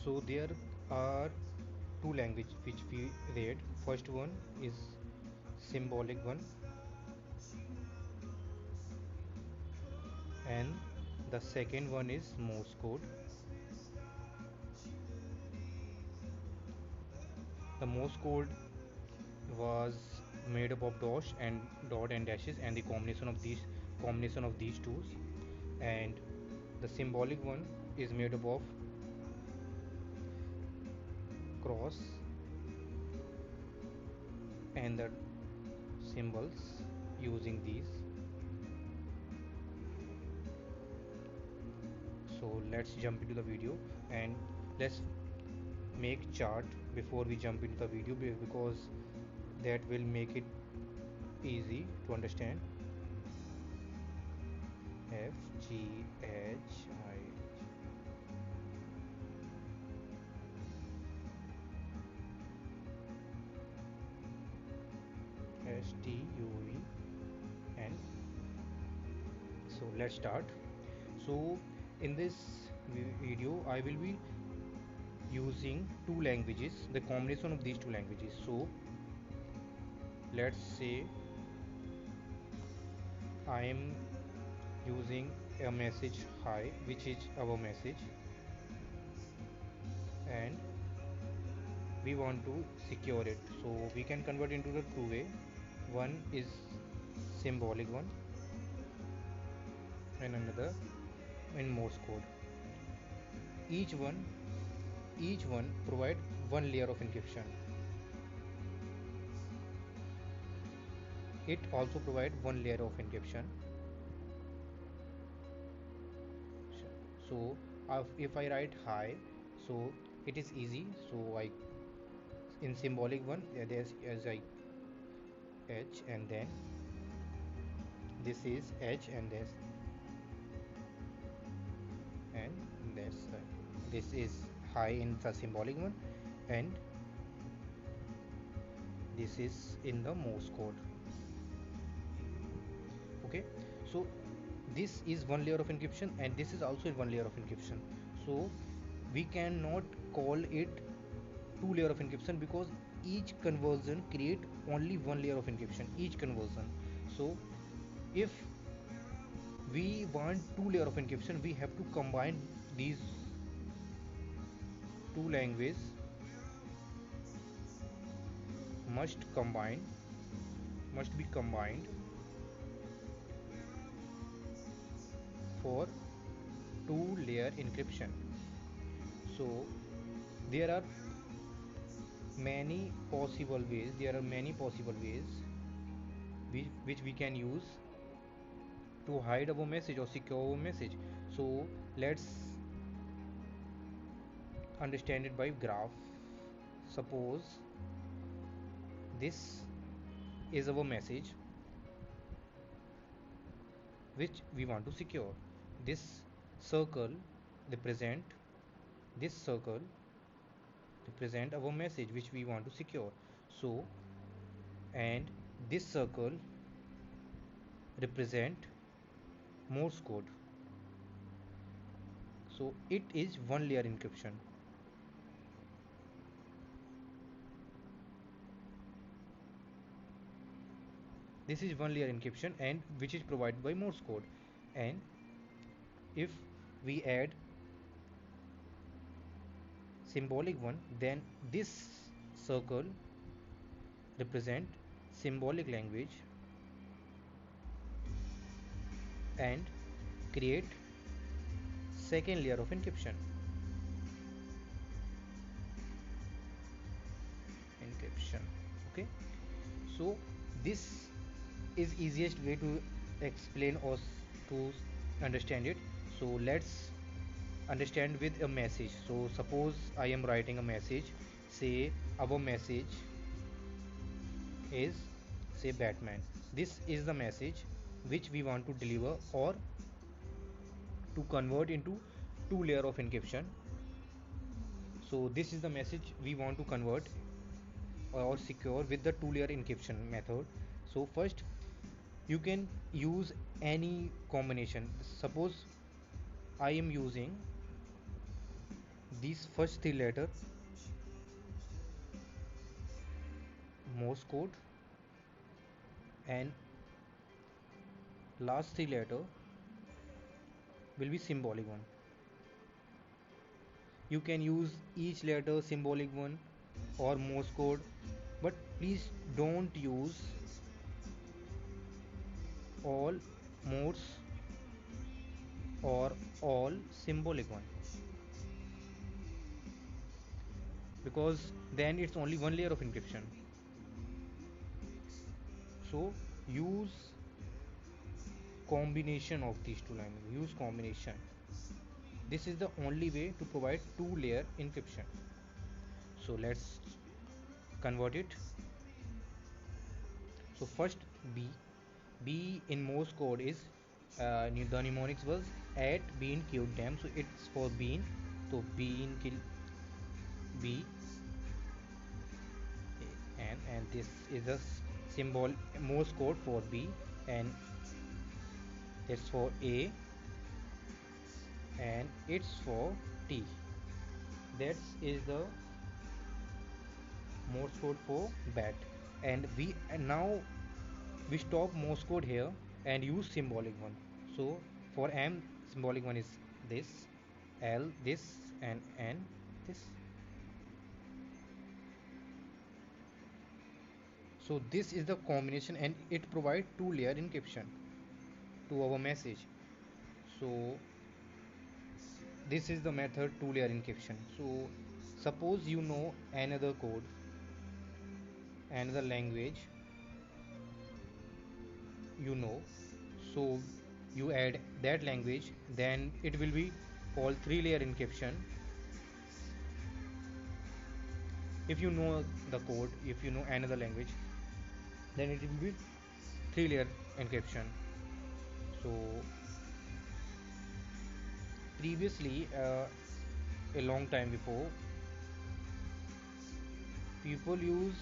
So there are two language which we read. First one is symbolic one, and the second one is Morse code. The Morse code was made up of dots and dot and dashes, and the combination of these tools. And the symbolic one is made up of cross and the symbols using these. So let's jump into the video, and let's make chart before we jump into the video, because that will make it easy to understand. F G H I S T U V N. So let's start. So in this video I will be using two languages, the combination of these two languages. So let's say I am using a message hi, which is our message, and we want to secure it. So we can convert into the two way. One is symbolic one and another in Morse code. Each one provide one layer of encryption. It also provide one layer of encryption. So if I write hi, so it is easy. So I in symbolic one, there's as I H, and then this is H, and this is hi in the symbolic one, and this is in the Morse code. Okay, so this is one layer of encryption, and this is also one layer of encryption. So we cannot call it two layer of encryption, because each conversion create only one layer of encryption, each conversion. So if we want two layer of encryption, we have to combine these two languages, must combine must be combined for two layer encryption. So there are many possible ways which we can use to hide our message or secure our message. So let's understand it by graph. Suppose this is our message which we want to secure. This circle represent this circle represent our message which we want to secure. So, and this circle represent Morse code. So it is one layer encryption. This is one layer encryption, and which is provided by Morse code. And if we add symbolic one, then this circle represent symbolic language and create second layer of encryption. Okay, so this is easiest way to explain or to understand it. So let's understand with a message. So suppose I am writing a message. Say our message is, say, Batman. This is the message which we want to deliver or to convert into two layer of encryption. So this is the message we want to convert or secure with the two layer encryption method. So first you can use any combination. Suppose I am using These first three letter Morse code and last three letter will be symbolic one. You can use each letter symbolic one or Morse code, but please don't use all Morse or all symbolic one, because then it's only one layer of encryption. So use combination of these two languages. Use combination. This is the only way to provide two layer encryption. So let's convert it. So first B. B in Morse code is the mnemonics was at bean cubed them. So it's for bean. So bean kill B, and this is a symbol Morse code for B, and it's for A, and it's for T. That is the Morse code for bat. And now we stop Morse code here and use symbolic one. So for M, symbolic one is this, L this, and N this. So this is the combination, and it provides two layer encryption to our message. So this is the method two layer encryption. So suppose you know another code, another language, you know, so you add that language, then it will be called three layer encryption. If you know the code, if you know another language, then it will be three layer encryption. So previously, a long time before, people use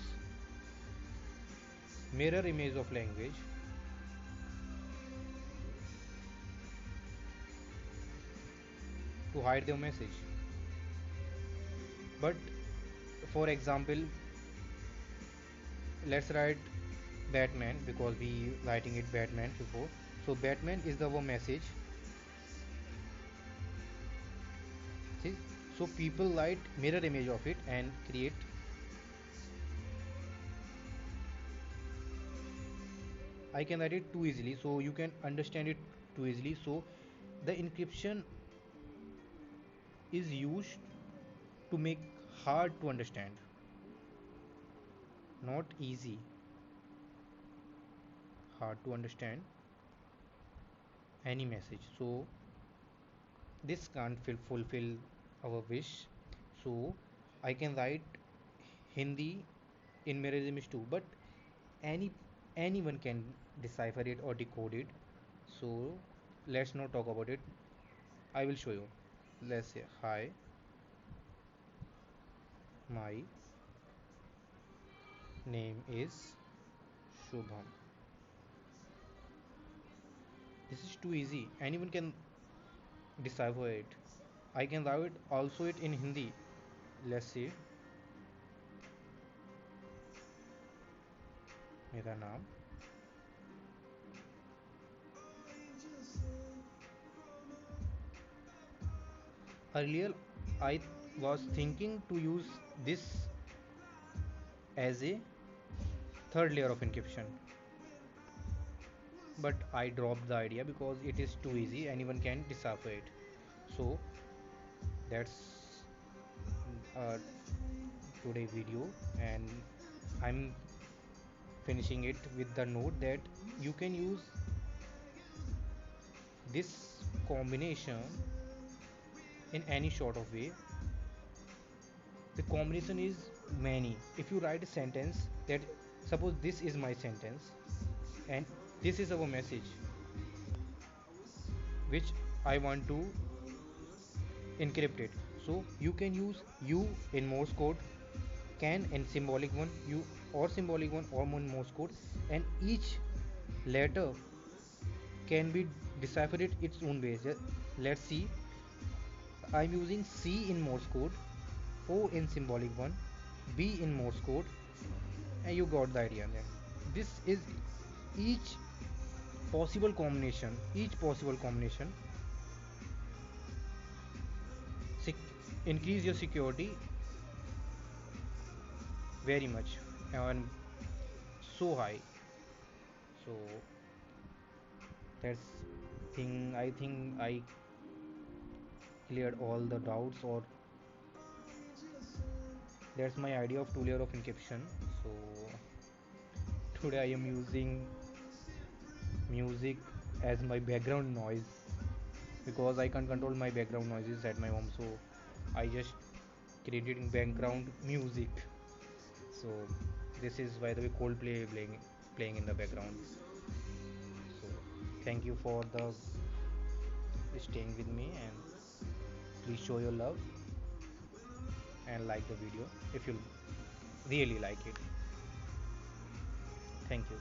mirror image of language to hide their message. But for example, let's write Batman, because we writing it Batman before. So Batman is our message. See, so people write mirror image of it and create. I can write it too easily, so you can understand it too easily. So the encryption is used to make hard to understand, not easy, hard to understand any message. So this can't fulfill our wish. So I can write Hindi in mirror image too, but any anyone can decipher it or decode it. So let's not talk about it. I will show you. Let's say, hi, my name is Shubham. This is too easy, anyone can decipher it. I can write it also it in Hindi. Let's see, मेरा नाम. Earlier I was thinking to use this as a third layer of encryption, but I dropped the idea because it is too easy, anyone can decipher it. So that's today video, and I'm finishing it with the note that you can use this combination in any sort of way. The combination is many. If you write a sentence, that suppose this is my sentence and this is our message which I want to encrypt it. So you can use U in Morse code, can in symbolic one, U or symbolic one or in Morse code, and each letter can be deciphered its own way. Let's see. I'm using C in Morse code, O in symbolic one, B in Morse code, and you got the idea then. This is each each possible combination increase your security very much and so high. So that's thing I think I cleared all the doubts, or that's my idea of two layer of encryption. So today I am using music as my background noise because I can't control my background noises at my home, so I just created background music. So this is by the way Coldplay playing in the background. So thank you for the staying with me, and please show your love and like the video if you really like it. Thank you.